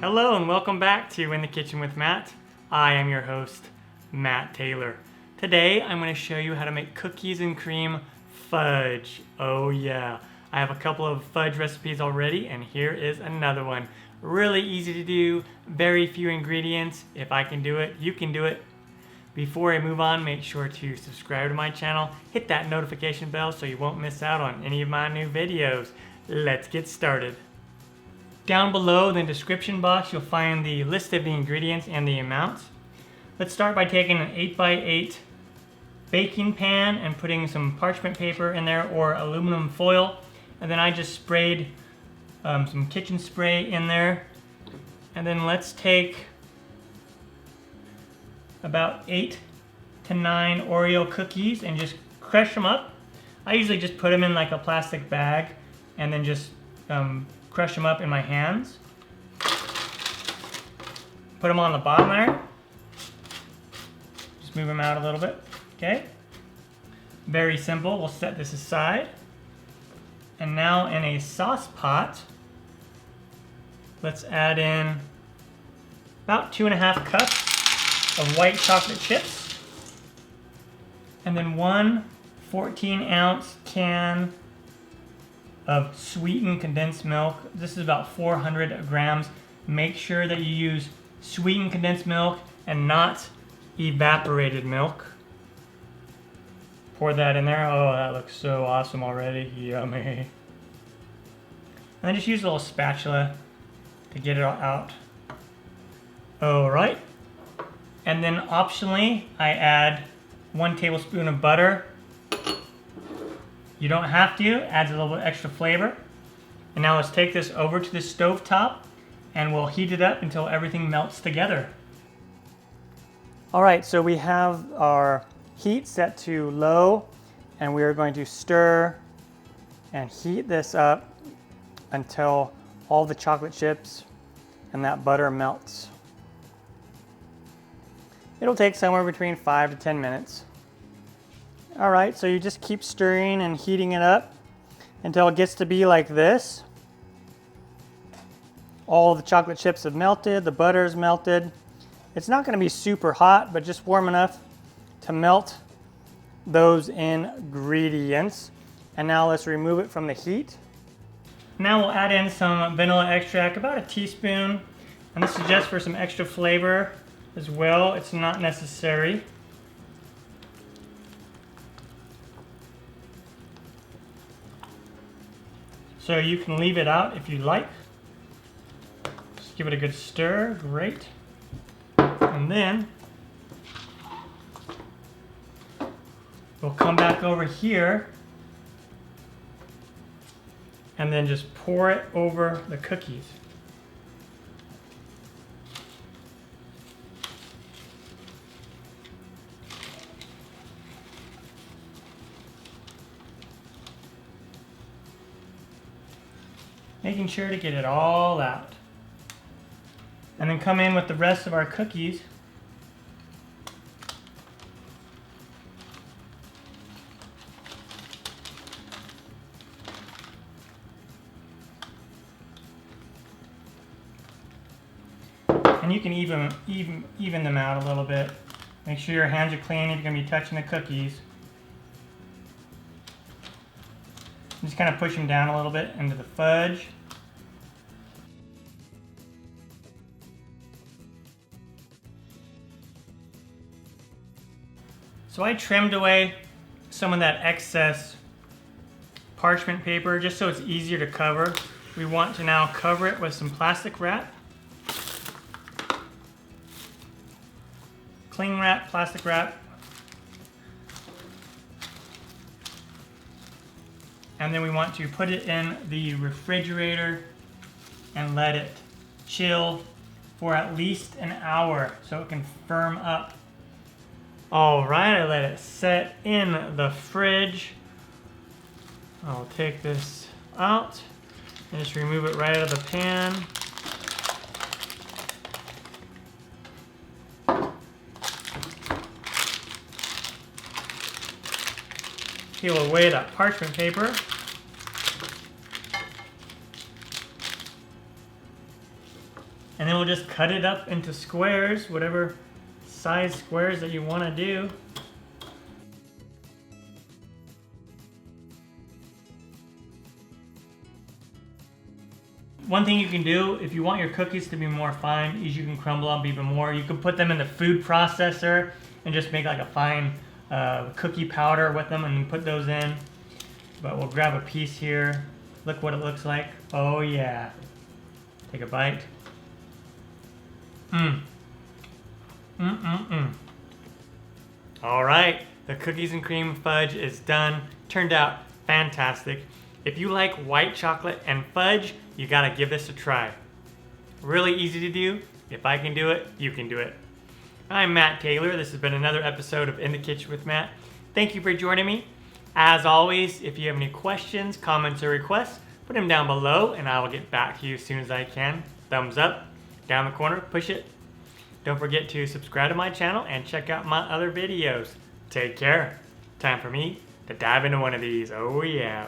Hello and welcome back to In the Kitchen with Matt. I am your host, Matt Taylor. Today I'm going to show you how to make cookies and cream fudge. Oh yeah, I have a couple of fudge recipes already and here is another one. Really easy to do, very few ingredients. If I can do it, you can do it. Before I move on, make sure to subscribe to my channel, hit that notification bell so you won't miss out on any of my new videos. Let's get started. Down below in the description box, you'll find the list of the ingredients and the amounts. Let's start by taking an 8x8 baking pan and putting some parchment paper in there or aluminum foil. And then I just sprayed some kitchen spray in there. And then let's take about 8 to 9 Oreo cookies and just crush them up. I usually just put them in like a plastic bag and then just crush them up in my hands. Put them on the bottom there. Just move them out a little bit. Okay. Very simple. We'll set this aside. And now in a sauce pot, let's add in about 2.5 cups of white chocolate chips. And then one 14-ounce can of sweetened condensed milk. This is about 400 grams. Make sure that you use sweetened condensed milk and not evaporated milk. Pour that in there. Oh, that looks so awesome already. Yummy. And then just use a little spatula to get it all out. All right. And then optionally, I add 1 tablespoon of butter. You don't have to, adds a little bit extra flavor. And now let's take this over to the stove top and we'll heat it up until everything melts together. All right, so we have our heat set to low and we are going to stir and heat this up until all the chocolate chips and that butter melts. It'll take somewhere between 5 to 10 minutes. All right, so you just keep stirring and heating it up until it gets to be like this. All the chocolate chips have melted, the butter's melted. It's not gonna be super hot, but just warm enough to melt those ingredients. And now let's remove it from the heat. Now we'll add in some vanilla extract, about a teaspoon. And this is just for some extra flavor as well. It's not necessary. So you can leave it out if you like. Just give it a good stir, great. And then we'll come back over here and then just pour it over the cookies. Making sure to get it all out. And then come in with the rest of our cookies. And you can even them out a little bit. Make sure your hands are clean if you're going to be touching the cookies. Just kind of push them down a little bit into the fudge. So I trimmed away some of that excess parchment paper just so it's easier to cover. We want to now cover it with some plastic wrap. Cling wrap, plastic wrap. And then we want to put it in the refrigerator and let it chill for at least an hour so it can firm up. All right, I let it set in the fridge. I'll take this out and just remove it right out of the pan. Peel away that parchment paper. And then we'll just cut it up into squares, whatever size squares that you want to do. One thing you can do if you want your cookies to be more fine is you can crumble them even more. You can put them in the food processor and just make like a fine cookie powder with them and put those in. But we'll grab a piece here. Look what it looks like. Oh yeah. Take a bite. All right, the cookies and cream fudge is done. Turned out fantastic. If you like white chocolate and fudge, you gotta give this a try. Really easy to do. If I can do it, you can do it. I'm Matt Taylor. This has been another episode of In the Kitchen with Matt. Thank you for joining me. As always, if you have any questions, comments, or requests, put them down below and I will get back to you as soon as I can. Thumbs up, down the corner, push it. Don't forget to subscribe to my channel and check out my other videos. Take care. Time for me to dive into one of these. Oh yeah.